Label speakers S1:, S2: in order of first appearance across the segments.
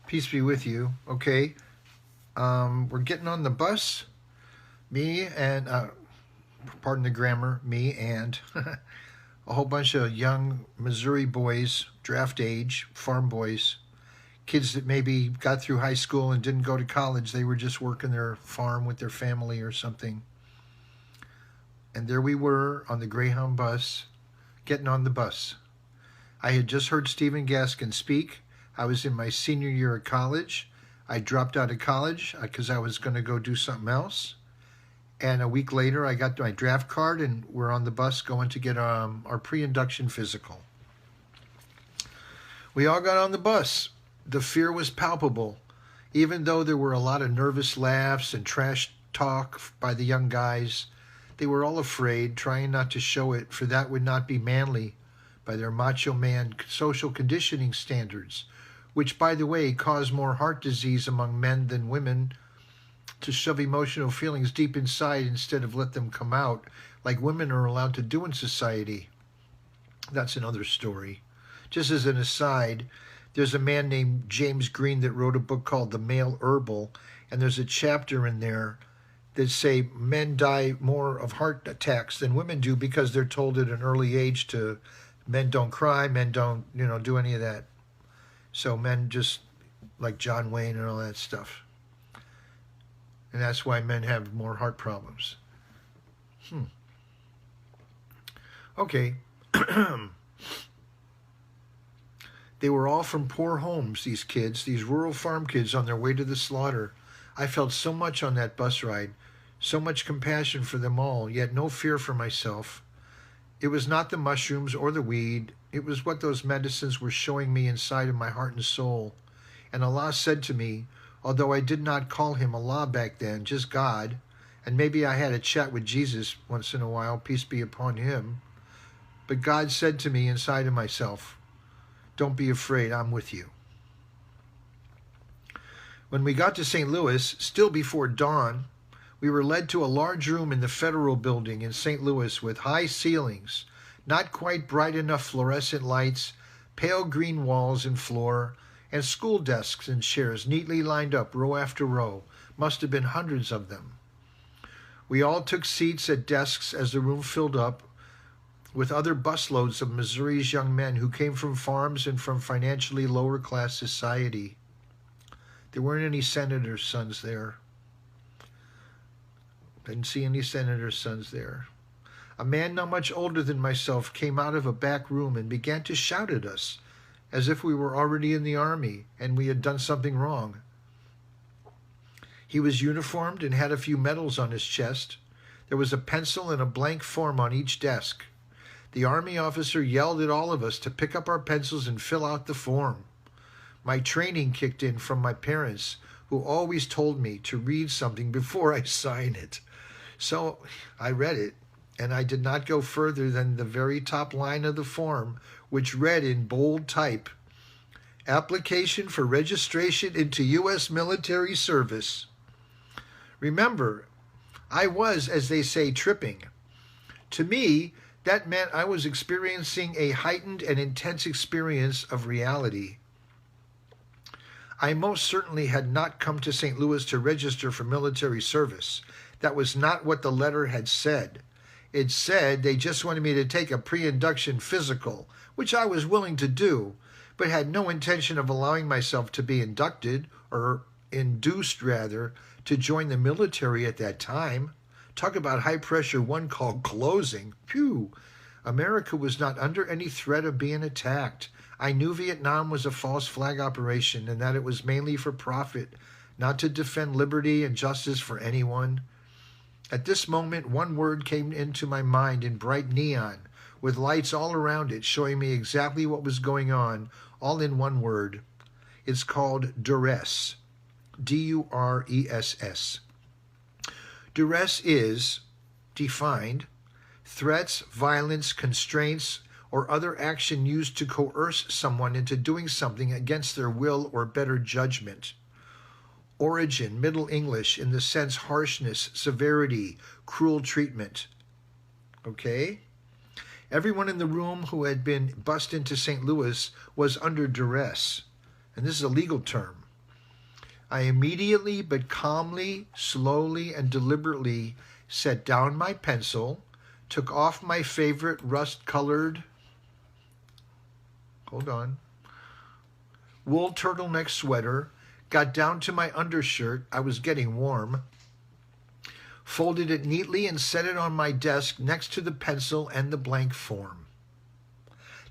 S1: Peace be with you. Okay. We're getting on the bus. Me and, pardon the grammar, me and a whole bunch of young Missouri boys, draft age, farm boys, kids that maybe got through high school and didn't go to college. They were just working their farm with their family or something. And there we were on the Greyhound bus, getting on the bus. I had just heard Stephen Gaskin speak. I was in my senior year of college. I dropped out of college because I was going to go do something else. And a week later, I got my draft card, and we're on the bus going to get our pre-induction physical. We all got on the bus. The fear was palpable, even though there were a lot of nervous laughs and trash talk by the young guys. They were all afraid, trying not to show it, for that would not be manly by their macho man social conditioning standards, which, by the way, cause more heart disease among men than women, to shove emotional feelings deep inside instead of let them come out like women are allowed to do in society. That's another story. Just as an aside, there's a man named James Green that wrote a book called The Male Herbal, and there's a chapter in there that say men die more of heart attacks than women do because they're told at an early age to men don't cry, men don't, do any of that. So men just like John Wayne and all that stuff. And that's why men have more heart problems. Okay. They were all from poor homes, these kids, these rural farm kids on their way to the slaughter. I felt so much on that bus ride, so much compassion for them all, yet no fear for myself. It was not the mushrooms or the weed. It was what those medicines were showing me inside of my heart and soul. And Allah said to me, although I did not call him Allah back then, just God, and maybe I had a chat with Jesus once in a while, peace be upon him, but God said to me inside of myself, don't be afraid, I'm with you. When we got to St. Louis, still before dawn, we were led to a large room in the Federal Building in St. Louis with high ceilings, not quite bright enough fluorescent lights, pale green walls and floor, and school desks and chairs neatly lined up row after row. Must have been hundreds of them. We all took seats at desks as the room filled up with other busloads of Missouri's young men who came from farms and from financially lower class society. There weren't any senators' sons there. Didn't see any senator's sons there. A man not much older than myself came out of a back room and began to shout at us, as if we were already in the army and we had done something wrong. He was uniformed and had a few medals on his chest. There was a pencil and a blank form on each desk. The army officer yelled at all of us to pick up our pencils and fill out the form. My training kicked in from my parents, who always told me to read something before I sign it. So I read it, and I did not go further than the very top line of the form, which read in bold type, application for registration into U.S. military service. Remember, I was, as they say, tripping. To me, that meant I was experiencing a heightened and intense experience of reality. I most certainly had not come to St. Louis to register for military service. That was not what the letter had said. It said they just wanted me to take a pre-induction physical, which I was willing to do, but had no intention of allowing myself to be inducted, or induced rather, to join the military at that time. Talk about high-pressure one-call closing. Phew! America was not under any threat of being attacked. I knew Vietnam was a false flag operation and that it was mainly for profit, not to defend liberty and justice for anyone. At this moment, one word came into my mind in bright neon, with lights all around it showing me exactly what was going on, all in one word. It's called duress. D-U-R-E-S-S. Duress is, defined, threats, violence, constraints, or other action used to coerce someone into doing something against their will or better judgment. Origin, Middle English, in the sense harshness, severity, cruel treatment. Okay? Everyone in the room who had been bussed into St. Louis was under duress. And this is a legal term. I immediately but calmly, slowly, and deliberately set down my pencil, took off my favorite rust-colored, wool turtleneck sweater, got down to my undershirt, I was getting warm, folded it neatly and set it on my desk next to the pencil and the blank form.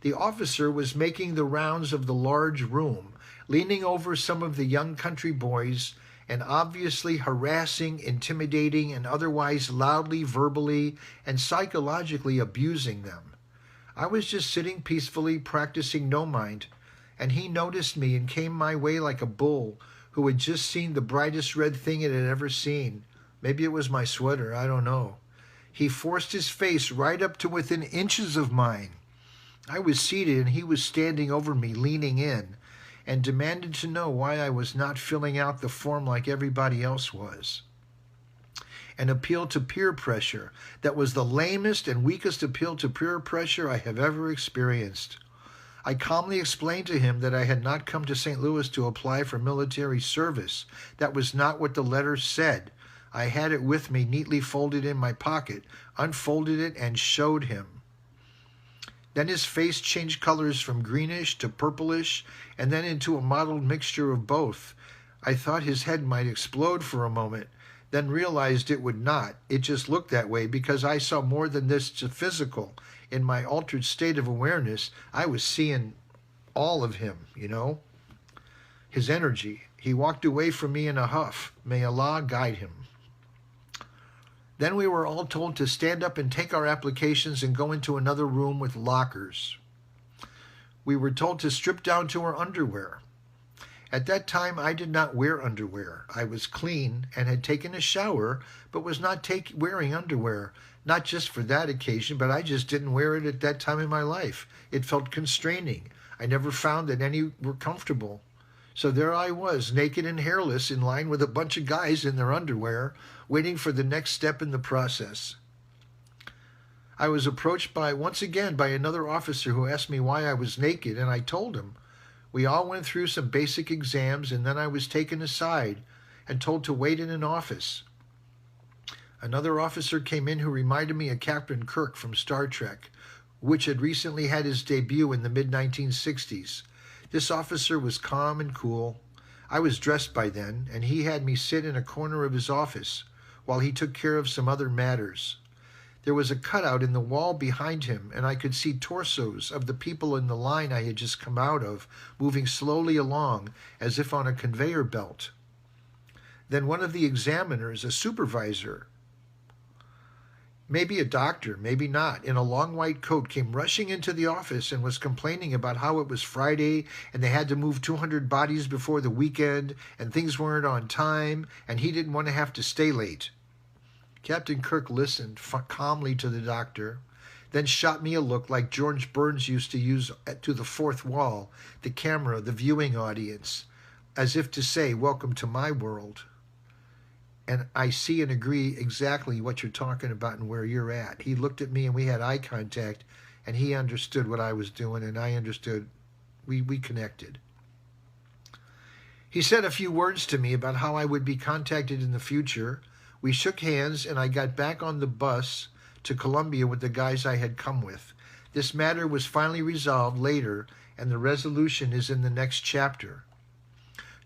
S1: The officer was making the rounds of the large room, leaning over some of the young country boys and obviously harassing, intimidating, and otherwise loudly, verbally, and psychologically abusing them. I was just sitting peacefully practicing no mind, and he noticed me and came my way like a bull who had just seen the brightest red thing it had ever seen. Maybe it was my sweater, I don't know. He forced his face right up to within inches of mine. I was seated and he was standing over me, leaning in, and demanded to know why I was not filling out the form like everybody else was. An appeal to peer pressure that was the lamest and weakest appeal to peer pressure I have ever experienced. I calmly explained to him that I had not come to St. Louis to apply for military service. That was not what the letter said. I had it with me neatly folded in my pocket, unfolded it, and showed him. Then his face changed colors from greenish to purplish, and then into a mottled mixture of both. I thought his head might explode for a moment, then realized it would not. It just looked that way because I saw more than this physical. In my altered state of awareness, I was seeing all of him, his energy. He walked away from me in a huff. May Allah guide him. Then we were all told to stand up and take our applications and go into another room with lockers. We were told to strip down to our underwear. At that time, I did not wear underwear. I was clean and had taken a shower, but was not wearing underwear. Not just for that occasion, but I just didn't wear it at that time in my life. It felt constraining. I never found that any were comfortable. So there I was, naked and hairless, in line with a bunch of guys in their underwear, waiting for the next step in the process. I was approached once again by another officer who asked me why I was naked, and I told him. We all went through some basic exams, and then I was taken aside and told to wait in an office. Another officer came in who reminded me of Captain Kirk from Star Trek, which had recently had his debut in the mid-1960s. This officer was calm and cool. I was dressed by then, and he had me sit in a corner of his office while he took care of some other matters. There was a cutout in the wall behind him, and I could see torsos of the people in the line I had just come out of, moving slowly along, as if on a conveyor belt. Then one of the examiners, a supervisor, maybe a doctor, maybe not, in a long white coat, came rushing into the office and was complaining about how it was Friday and they had to move 200 bodies before the weekend and things weren't on time and he didn't want to have to stay late. Captain Kirk listened calmly to the doctor, then shot me a look like George Burns used to use to the fourth wall, the camera, the viewing audience, as if to say, "Welcome to my world. And I see and agree exactly what you're talking about and where you're at." He looked at me and we had eye contact, and he understood what I was doing and I understood. We connected. He said a few words to me about how I would be contacted in the future. We shook hands and I got back on the bus to Columbia with the guys I had come with. This matter was finally resolved later, and the resolution is in the next chapter.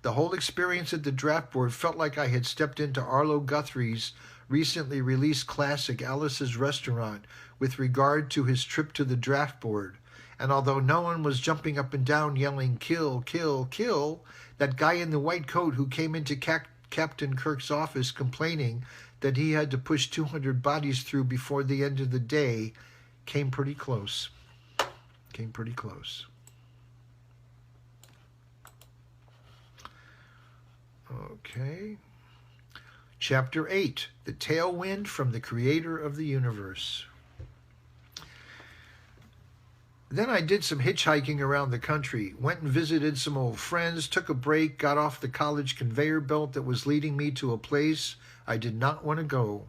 S1: The whole experience at the draft board felt like I had stepped into Arlo Guthrie's recently released classic Alice's Restaurant with regard to his trip to the draft board. And although no one was jumping up and down yelling, "Kill, kill, kill," that guy in the white coat who came into Captain Kirk's office complaining that he had to push 200 bodies through before the end of the day came pretty close. Okay. Chapter 8, The Tailwind from the Creator of the Universe. Then I did some hitchhiking around the country, went and visited some old friends, took a break, got off the college conveyor belt that was leading me to a place I did not want to go.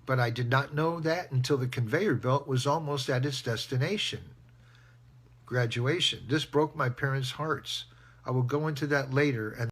S1: But I did not know that until the conveyor belt was almost at its destination. Graduation. This broke my parents' hearts. I will go into that later, and